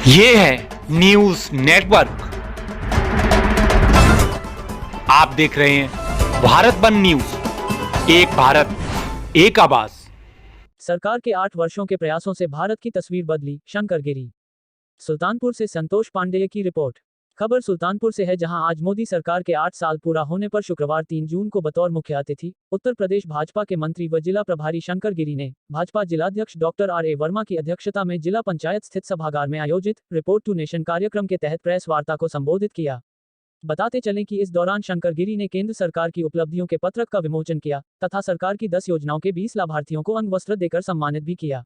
ये है news network. आप देख रहे हैं भारत बंद न्यूज, एक भारत एक आवाज। सरकार के 8 वर्षों के प्रयासों से भारत की तस्वीर बदली, शंकर गिरी। सुल्तानपुर से संतोष पांडेय की रिपोर्ट। खबर सुल्तानपुर से है, जहां आज मोदी सरकार के 8 साल पूरा होने पर शुक्रवार 3 जून को बतौर मुख्य अतिथि उत्तर प्रदेश भाजपा के मंत्री व जिला प्रभारी शंकर गिरी ने भाजपा जिलाध्यक्ष डॉक्टर आर ए वर्मा की अध्यक्षता में जिला पंचायत स्थित सभागार में आयोजित रिपोर्ट टू नेशन कार्यक्रम के तहत प्रेस वार्ता को संबोधित किया। बताते चलें कि इस दौरान शंकर गिरी ने केंद्र सरकार की उपलब्धियों के पत्रक का विमोचन किया तथा सरकार की 10 योजनाओं के 20 लाभार्थियों को अंग वस्त्र देकर सम्मानित भी किया।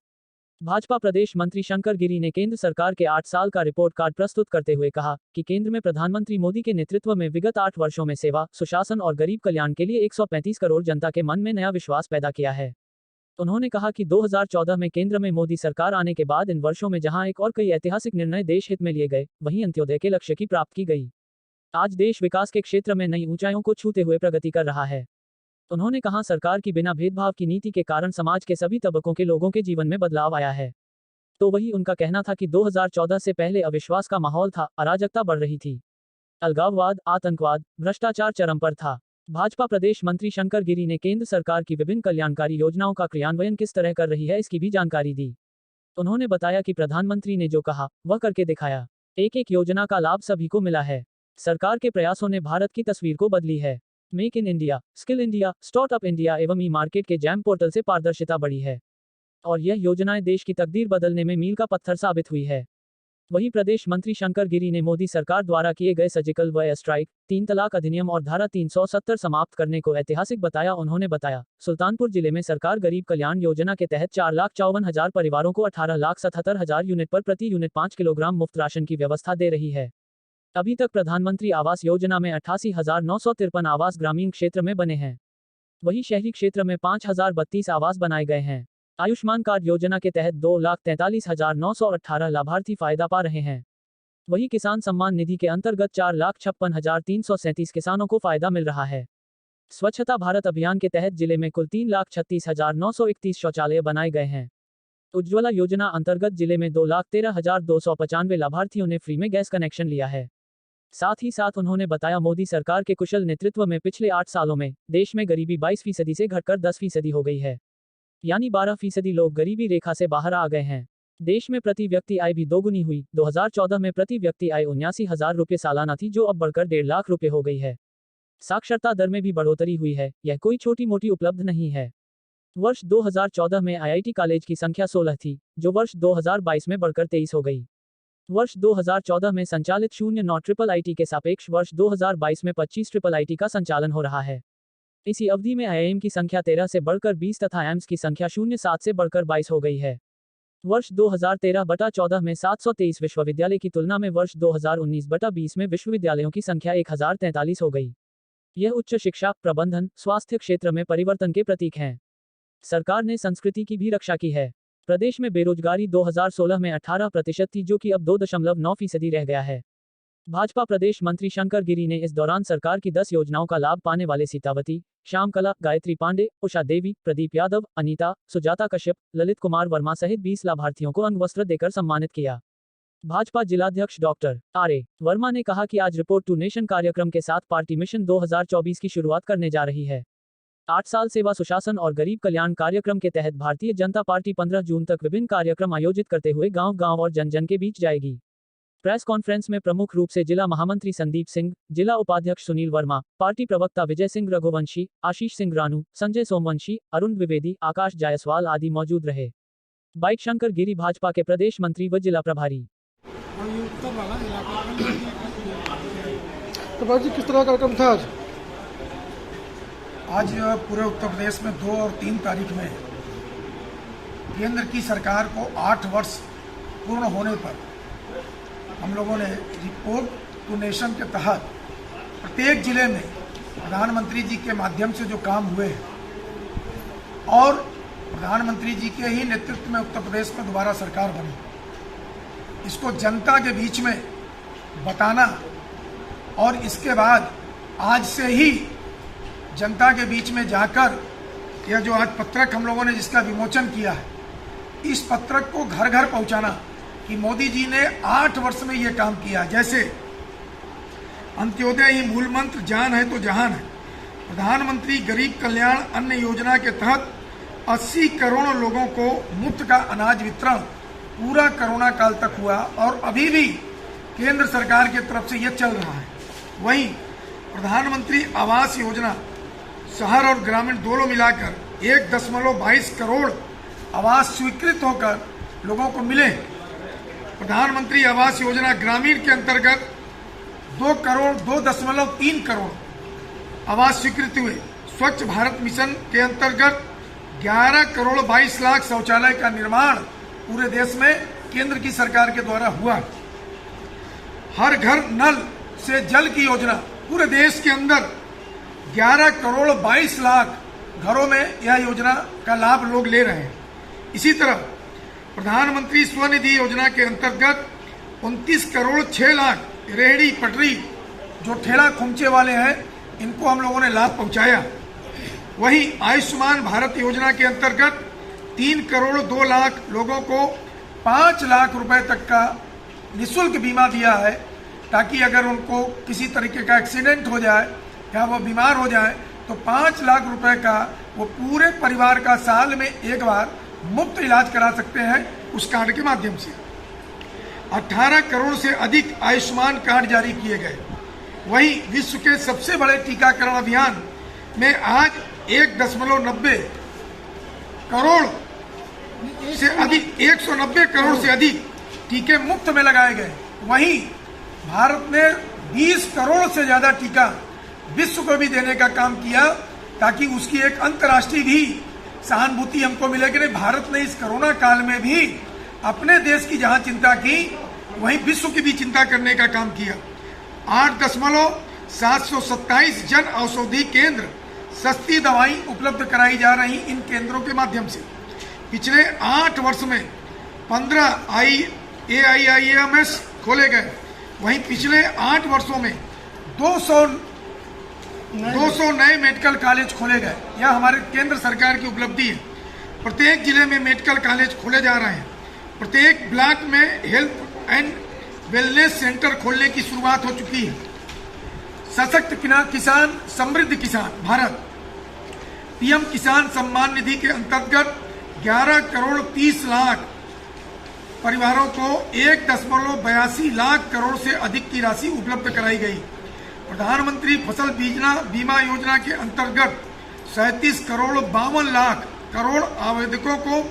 भाजपा प्रदेश मंत्री शंकर गिरी ने केंद्र सरकार के 8 साल का रिपोर्ट कार्ड प्रस्तुत करते हुए कहा कि केंद्र में प्रधानमंत्री मोदी के नेतृत्व में विगत 8 वर्षों में सेवा, सुशासन और गरीब कल्याण के लिए 135 करोड़ जनता के मन में नया विश्वास पैदा किया है। उन्होंने कहा कि 2014 में केंद्र में मोदी सरकार आने के बाद इन वर्षों में जहां एक और कई ऐतिहासिक निर्णय देश हित में लिए गए, वहीं अंत्योदय के लक्ष्य की प्राप्ति की गई। आज देश विकास के क्षेत्र में नई ऊंचाइयों को छूते हुए प्रगति कर रहा है। उन्होंने कहा, सरकार की बिना भेदभाव की नीति के कारण समाज के सभी तबकों के लोगों के जीवन में बदलाव आया है। तो वही उनका कहना था कि 2014 से पहले अविश्वास का माहौल था, अराजकता बढ़ रही थी, अलगाववाद, आतंकवाद, भ्रष्टाचार चरम पर था। भाजपा प्रदेश मंत्री शंकर गिरी ने केंद्र सरकार की विभिन्न कल्याणकारी योजनाओं का क्रियान्वयन किस तरह कर रही है, इसकी भी जानकारी दी। उन्होंने बताया कि प्रधानमंत्री ने जो कहा वह करके दिखाया। एक एक योजना का लाभ सभी को मिला है। सरकार के प्रयासों ने भारत की तस्वीर को बदली है। Make in India, skill India, startup India एवं ई मार्केट के जैम पोर्टल से पारदर्शिता बढ़ी है और यह योजनाएं देश की तकदीर बदलने में मील का पत्थर साबित हुई है। वहीं प्रदेश मंत्री शंकर गिरी ने मोदी सरकार द्वारा किए गए सर्जिकल एयर स्ट्राइक, 3 तलाक अधिनियम और धारा 370 समाप्त करने को ऐतिहासिक बताया। उन्होंने बताया, सुल्तानपुर जिले में सरकार गरीब कल्याण योजना के तहत 4,54,000 परिवारों को 18,77,000 यूनिट पर प्रति यूनिट 5 किलोग्राम मुफ्त राशन की व्यवस्था दे रही है। अभी तक प्रधानमंत्री आवास योजना में 88,953 आवास ग्रामीण क्षेत्र में बने हैं। वहीं शहरी क्षेत्र में 5,032 आवास बनाए गए हैं। आयुष्मान कार्ड योजना के तहत 2,43,918 लाभार्थी फायदा पा रहे हैं। वहीं किसान सम्मान निधि के अंतर्गत 4,56,337 किसानों को फायदा मिल रहा है। स्वच्छता भारत अभियान के तहत जिले में कुल 3,36,931 शौचालय बनाए गए हैं। उज्ज्वला योजना अंतर्गत जिले में 2,13,295 लाभार्थियों ने फ्री में गैस कनेक्शन लिया है। साथ ही साथ उन्होंने बताया, मोदी सरकार के कुशल नेतृत्व में पिछले 8 सालों में देश में गरीबी 22% से घटकर 10% हो गई है, यानी 12% लोग गरीबी रेखा से बाहर आ गए हैं। देश में प्रति व्यक्ति आय भी दोगुनी हुई। 2014 में प्रति व्यक्ति आय 79,000 रुपये सालाना थी, जो अब बढ़कर 1.5 लाख रुपये हो गई है। साक्षरता दर में भी बढ़ोतरी हुई है। यह कोई छोटी मोटी उपलब्धि नहीं है। वर्ष 2014 में IIT कॉलेज की संख्या 16 थी, जो वर्ष 2022 में बढ़कर 23 हो गई। वर्ष 2014 में संचालित 09 IIIT के सापेक्ष वर्ष 2022 में 25 IIIT का संचालन हो रहा है। इसी अवधि में IIM की संख्या 13 से बढ़कर 20 तथा एम्स की संख्या 07 से बढ़कर 22 हो गई है। वर्ष 2013-14 में 723 विश्वविद्यालय की तुलना में वर्ष 2019-20 में विश्वविद्यालयों की संख्या 1043 हो गई। यह उच्च शिक्षा, प्रबंधन, स्वास्थ्य क्षेत्र में परिवर्तन के प्रतीक हैं। सरकार ने संस्कृति की भी रक्षा की है। प्रदेश में बेरोजगारी 2016 में 18% थी, जो कि अब 2.9% रह गया है। भाजपा प्रदेश मंत्री शंकर गिरी ने इस दौरान सरकार की 10 योजनाओं का लाभ पाने वाले सीतावती, श्यामकला, गायत्री पांडे, उषा देवी, प्रदीप यादव, अनीता, सुजाता कश्यप, ललित कुमार वर्मा सहित 20 लाभार्थियों को अंग वस्त्र देकर सम्मानित किया। भाजपा जिलाध्यक्ष डॉक्टर आर ए वर्मा ने कहा कि आज रिपोर्ट टू नेशन कार्यक्रम के साथ पार्टी मिशन 2024 की शुरुआत करने जा रही है। 8 साल सेवा, सुशासन और गरीब कल्याण कार्यक्रम के तहत भारतीय जनता पार्टी 15 जून तक विभिन्न कार्यक्रम आयोजित करते हुए गांव-गांव और जन जन के बीच जाएगी। प्रेस कॉन्फ्रेंस में प्रमुख रूप से जिला महामंत्री संदीप सिंह, जिला उपाध्यक्ष सुनील वर्मा, पार्टी प्रवक्ता विजय सिंह रघुवंशी, आशीष सिंह रानू, संजय सोमवंशी, अरुण द्विवेदी, आकाश जायसवाल आदि मौजूद रहे। बाइट शंकर गिरी, भाजपा के प्रदेश मंत्री व जिला प्रभारी। तो भाई जी, किस तरह का कार्यक्रम था आज पूरे उत्तर प्रदेश में 2 और 3 तारीख में केंद्र की सरकार को 8 वर्ष पूर्ण होने पर हम लोगों ने रिपोर्ट टू नेशन के तहत प्रत्येक जिले में प्रधानमंत्री जी के माध्यम से जो काम हुए हैं और प्रधानमंत्री जी के ही नेतृत्व में उत्तर प्रदेश में दोबारा सरकार बनी, इसको जनता के बीच में बताना और इसके बाद आज से ही जनता के बीच में जाकर यह जो आज पत्रक हम लोगों ने जिसका विमोचन किया है, इस पत्रक को घर घर पहुंचाना कि मोदी जी ने 8 वर्ष में ये काम किया। जैसे अंत्योदय ही मूल मंत्र, जान है तो जहान है। प्रधानमंत्री गरीब कल्याण अन्न योजना के तहत 80 करोड़ लोगों को मुफ्त का अनाज वितरण पूरा कोरोना काल तक हुआ और अभी भी केंद्र सरकार की तरफ से यह चल रहा है। वहीं प्रधानमंत्री आवास योजना शहर और ग्रामीण दोनों मिलाकर 1.22 करोड़ आवास स्वीकृत होकर लोगों को मिले। प्रधानमंत्री आवास योजना ग्रामीण के अंतर्गत 2.3 करोड़ आवास स्वीकृत हुए। स्वच्छ भारत मिशन के अंतर्गत 11 करोड़ 22 लाख शौचालय का निर्माण पूरे देश में केंद्र की सरकार के द्वारा हुआ। हर घर नल से जल की योजना पूरे देश के अंदर 11 करोड़ 22 लाख घरों में यह योजना का लाभ लोग ले रहे हैं। इसी तरह प्रधानमंत्री स्वनिधि योजना के अंतर्गत 29 करोड़ 6 लाख रेहड़ी पटरी जो ठेला खुमचे वाले हैं इनको हम लोगों ने लाभ पहुंचाया। वहीं आयुष्मान भारत योजना के अंतर्गत 3 करोड़ 2 लाख लोगों को 5 लाख रुपए तक का निःशुल्क बीमा दिया है, ताकि अगर उनको किसी तरीके का एक्सीडेंट हो जाए या वो बीमार हो जाए तो 5 लाख रुपए का वो पूरे परिवार का साल में एक बार मुफ्त इलाज करा सकते हैं उस कार्ड के माध्यम से। 18 करोड़ से अधिक आयुष्मान कार्ड जारी किए गए। वहीं विश्व के सबसे बड़े टीकाकरण अभियान में आज 1.90 करोड़ से अधिक 190 करोड़ से अधिक टीके मुफ्त में लगाए गए। वहीं भारत ने 20 करोड़ से ज्यादा टीका विश्व को भी देने का काम किया, ताकि उसकी एक अंतर्राष्ट्रीय भी सहानुभूति हमको मिले कि नहीं, भारत ने इस कोरोना काल में भी अपने देश की जहां चिंता की वहीं विश्व की भी चिंता करने का काम किया। 8.727 जन औषधि केंद्र सस्ती दवाई उपलब्ध कराई जा रही इन केंद्रों के माध्यम से। पिछले 8 वर्ष में 15 AIIMS खोले गए। वहीं पिछले 8 वर्षों में 200 नए मेडिकल कॉलेज खोले गए। यह हमारे केंद्र सरकार की उपलब्धि है। प्रत्येक जिले में मेडिकल कॉलेज खोले जा रहे हैं। प्रत्येक ब्लॉक में हेल्थ एंड वेलनेस सेंटर खोलने की शुरुआत हो चुकी है। सशक्त किसान समृद्ध किसान भारत PM किसान सम्मान निधि के अंतर्गत 11 करोड़ 30 लाख परिवारों को 1.82 लाख करोड़ से अधिक की राशि उपलब्ध कराई गई। प्रधानमंत्री फसल बीमा योजना के अंतर्गत 37 करोड़ 52 लाख करोड़ आवेदकों को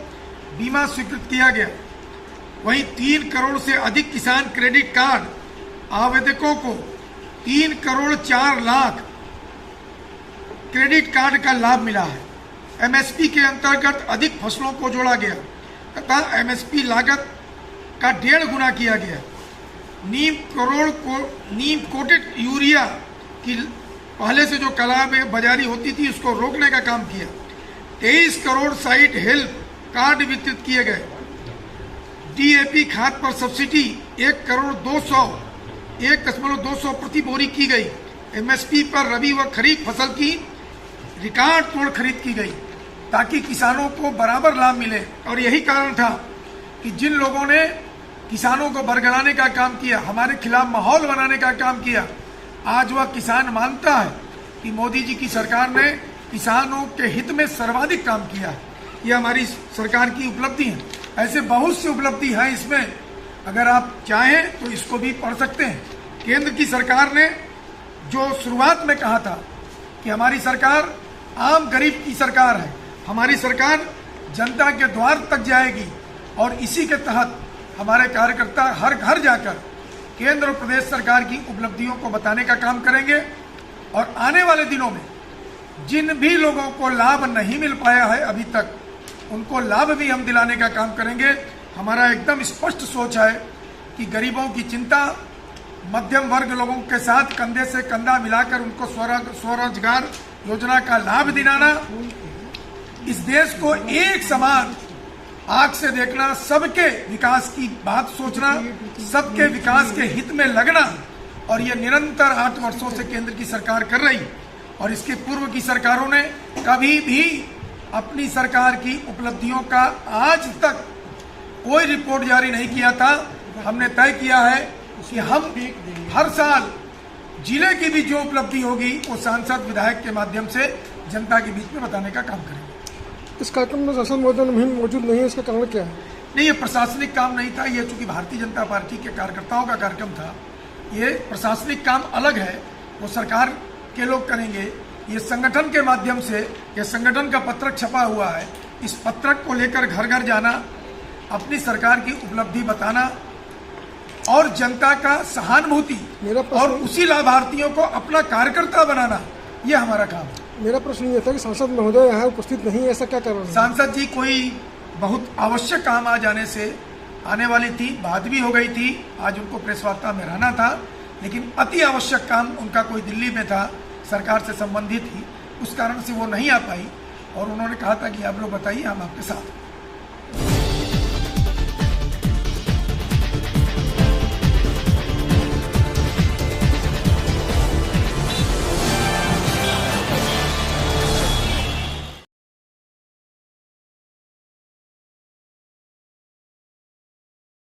बीमा स्वीकृत किया गया। वहीं 3 करोड़ से अधिक किसान क्रेडिट कार्ड आवेदकों को 3 करोड़ 4 लाख क्रेडिट कार्ड का लाभ मिला है। MSP के अंतर्गत अधिक फसलों को जोड़ा गया तथा MSP लागत का 1.5 गुना किया गया। नीम कोटेड यूरिया की पहले से जो कला में बाजारी होती थी उसको रोकने का काम किया। 23 करोड़ साइट हेल्प कार्ड वितरित किए गए। DAP खाद पर सब्सिडी 1 करोड़ 1.200 प्रति बोरी की गई। MSP पर रबी व खरीफ फसल की रिकॉर्ड तोड़ खरीद की गई ताकि किसानों को बराबर लाभ मिले। और यही कारण था कि जिन लोगों ने किसानों को बरगलाने का काम किया, हमारे खिलाफ माहौल बनाने का काम किया, आज वह किसान मानता है कि मोदी जी की सरकार ने किसानों के हित में सर्वाधिक काम किया है। यह हमारी सरकार की उपलब्धि है। ऐसे बहुत सी उपलब्धि है इसमें, अगर आप चाहें तो इसको भी पढ़ सकते हैं। केंद्र की सरकार ने जो शुरुआत में कहा था कि हमारी सरकार आम गरीब की सरकार है, हमारी सरकार जनता के द्वार तक जाएगी, और इसी के तहत हमारे कार्यकर्ता हर घर जाकर केंद्र और प्रदेश सरकार की उपलब्धियों को बताने का काम करेंगे। और आने वाले दिनों में जिन भी लोगों को लाभ नहीं मिल पाया है अभी तक, उनको लाभ भी हम दिलाने का काम करेंगे। हमारा एकदम स्पष्ट सोच है कि गरीबों की चिंता, मध्यम वर्ग लोगों के साथ कंधे से कंधा मिलाकर उनको स्वरोजगार योजना का लाभ दिलाना, इस देश को एक समान आंख से देखना, सबके विकास की बात सोचना, सबके विकास के हित में लगना, और ये निरंतर 8 वर्षों से केंद्र की सरकार कर रही। और इसके पूर्व की सरकारों ने कभी भी अपनी सरकार की उपलब्धियों का आज तक कोई रिपोर्ट जारी नहीं किया था। हमने तय किया है कि हम हर साल जिले की भी जो उपलब्धि होगी वो सांसद विधायक के माध्यम से जनता के बीच में बताने का काम करेंगे। इस कार्यक्रम में शासन महोदय मुहिम मौजूद नहीं है, इसका कारण क्या है? नहीं, ये प्रशासनिक काम नहीं था। ये चूंकि भारतीय जनता पार्टी के कार्यकर्ताओं का कार्यक्रम था, ये प्रशासनिक काम अलग है, वो सरकार के लोग करेंगे। ये संगठन के माध्यम से, ये संगठन का पत्रक छपा हुआ है, इस पत्रक को लेकर घर घर जाना, अपनी सरकार की उपलब्धि बताना और जनता का सहानुभूति और उसी लाभार्थियों को अपना कार्यकर्ता बनाना, ये हमारा काम है। मेरा प्रश्न ये था कि सांसद महोदय यहाँ उपस्थित नहीं है, ऐसा क्या कारण है? सांसद जी कोई बहुत आवश्यक काम आ जाने से आने वाली थी, बात भी हो गई थी, आज उनको प्रेस वार्ता में रहना था, लेकिन अति आवश्यक काम उनका कोई दिल्ली में था, सरकार से संबंधित ही, उस कारण से वो नहीं आ पाई और उन्होंने कहा था कि आप लोग बताइए, हम आपके साथ हैं।